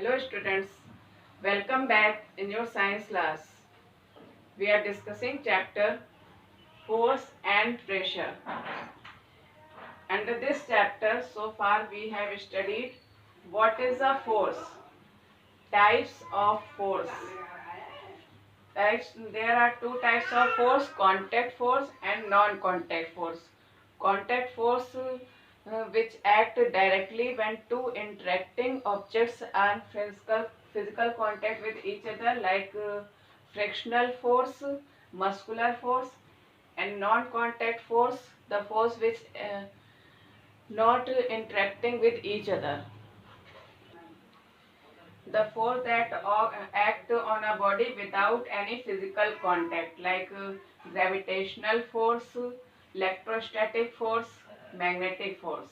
Hello students, welcome back in your science class. We are discussing chapter force and pressure. Under this chapter so far we have studied what is a force, types of force. There are two types of force, contact force and non-contact force. Contact force which act directly when two interacting objects are physical contact with each other, like frictional force, muscular force, and non-contact force, the force which not interacting with each other. The force that act on a body without any physical contact, like gravitational force, electrostatic force, magnetic force.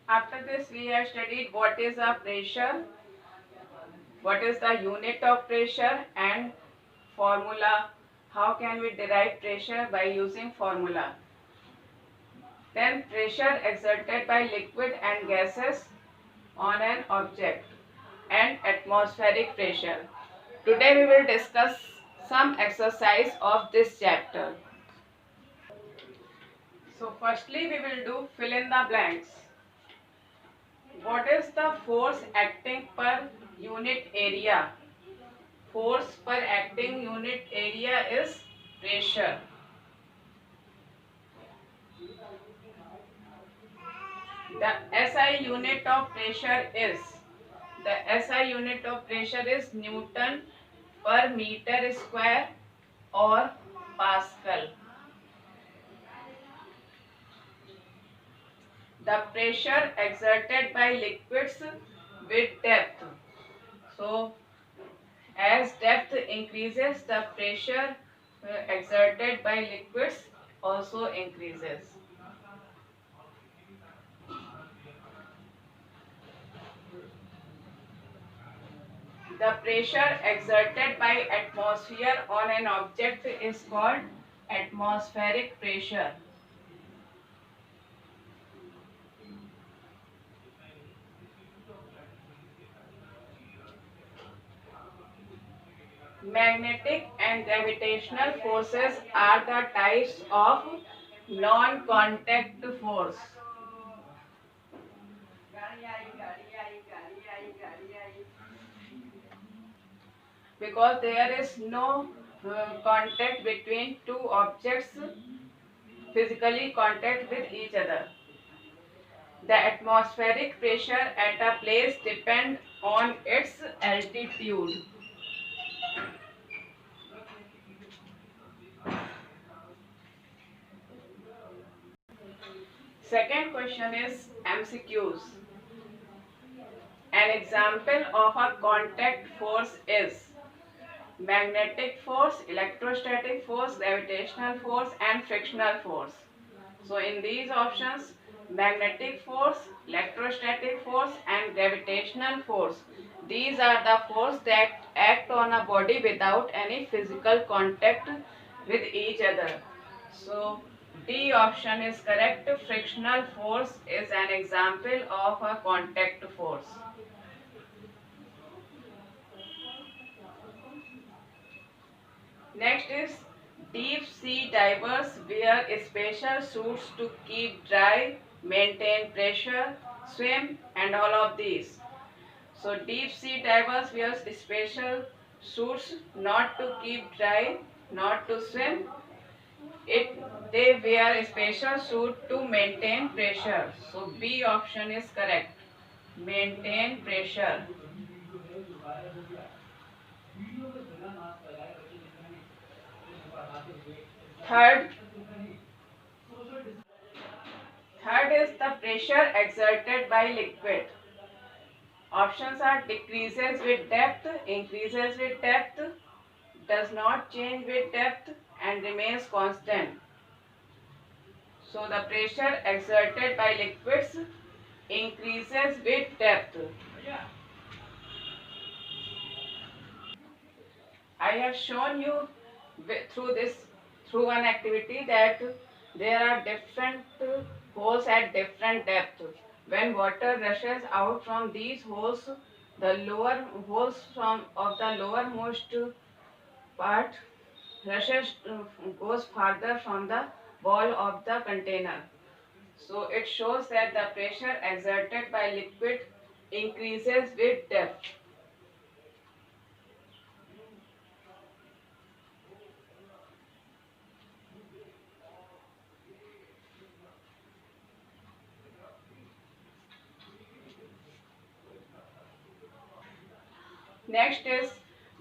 After this we have studied what is a pressure, what is the unit of pressure, and formula. How can we derive pressure? By using formula. Then pressure exerted by liquid and gases on an object, and atmospheric pressure. Today we will discuss some exercise of this chapter. So firstly we will do fill in the blanks. What is the force acting per unit area? Force per acting unit area is pressure. The SI unit of pressure is Newton per meter square or Pascal. The pressure exerted by liquids with depth. So as depth increases, the pressure exerted by liquids also increases. The pressure exerted by atmosphere on an object is called atmospheric pressure. Magnetic and gravitational forces are the types of non-contact force. Because there is no contact between two objects, physically contact with each other. The atmospheric pressure at a place depends on its altitude. Second question is MCQs. An example of a contact force is magnetic force, electrostatic force, gravitational force, and frictional force. So in these options, magnetic force, electrostatic force, and gravitational force, these are the force that act on a body without any physical contact with each other. So D option is correct. Frictional force is an example of a contact force. Next is deep sea divers wear special suits to keep dry, maintain pressure, swim, and all of these. So deep sea divers wear special suits not to keep dry, not to swim. They wear a special suit to maintain pressure. So B option is correct. Maintain pressure. Third, third is the pressure exerted by liquid. Options are decreases with depth, increases with depth, does not change with depth, and remains constant. So the pressure exerted by liquids increases with depth. I have shown you through one activity that there are different holes at different depth. When water rushes out from these holes, the lower holes of the lowermost part rushes goes farther from the wall of the container. So it shows that the pressure exerted by liquid increases with depth. Next is,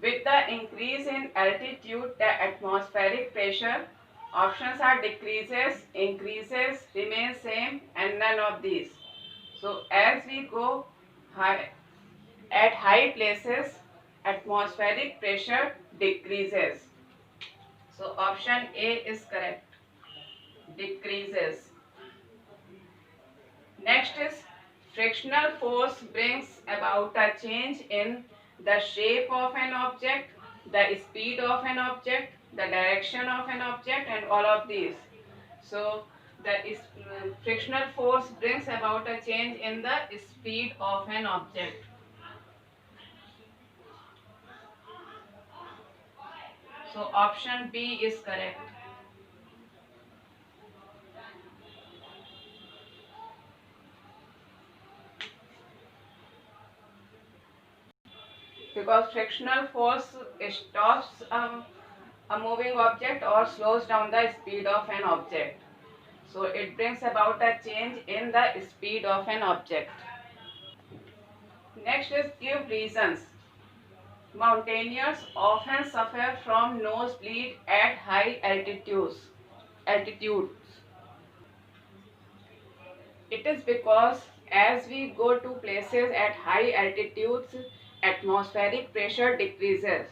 with the increase in altitude, the atmospheric pressure. Options are decreases, increases, remain same, and none of these. So as we go high, at high places, atmospheric pressure decreases. So option A is correct, decreases. Next is, frictional force brings about a change in the shape of an object, the speed of an object, the direction of an object, and all of these. So frictional force brings about a change in the speed of an object. So option B is correct. Because frictional force stops a moving object or slows down the speed of an object. So it brings about a change in the speed of an object. Next is, give reasons. Mountaineers often suffer from nosebleed at high altitudes. Altitudes. It is because as we go to places at high altitudes, atmospheric pressure decreases.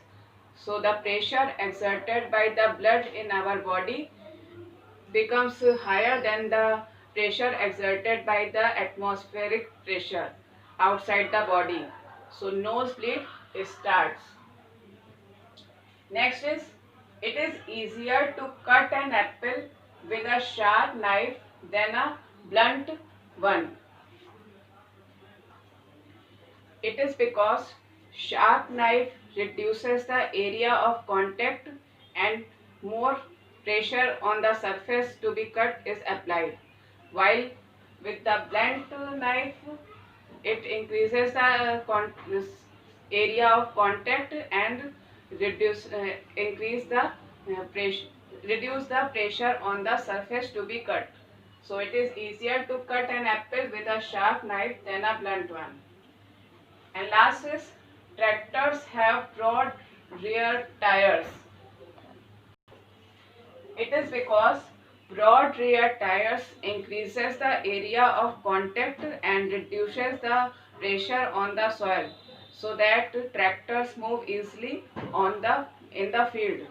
So the pressure exerted by the blood in our body becomes higher than the pressure exerted by the atmospheric pressure outside the body. So nosebleed starts. Next is, it is easier to cut an apple with a sharp knife than a blunt one. It is because sharp knife reduces the area of contact and more pressure on the surface to be cut is applied. While with the blunt knife, it increases the area of contact and increase the pressure, reduce the pressure on the surface to be cut. So it is easier to cut an apple with a sharp knife than a blunt one. And last is, tractors have broad rear tires. It is because broad rear tires increases the area of contact and reduces the pressure on the soil so that tractors move easily in the field.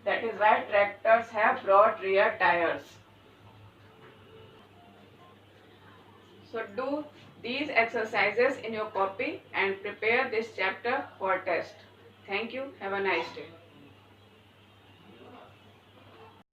That is why tractors have broad rear tires. So do these exercises in your copy and prepare this chapter for test. Thank you. Have a nice day.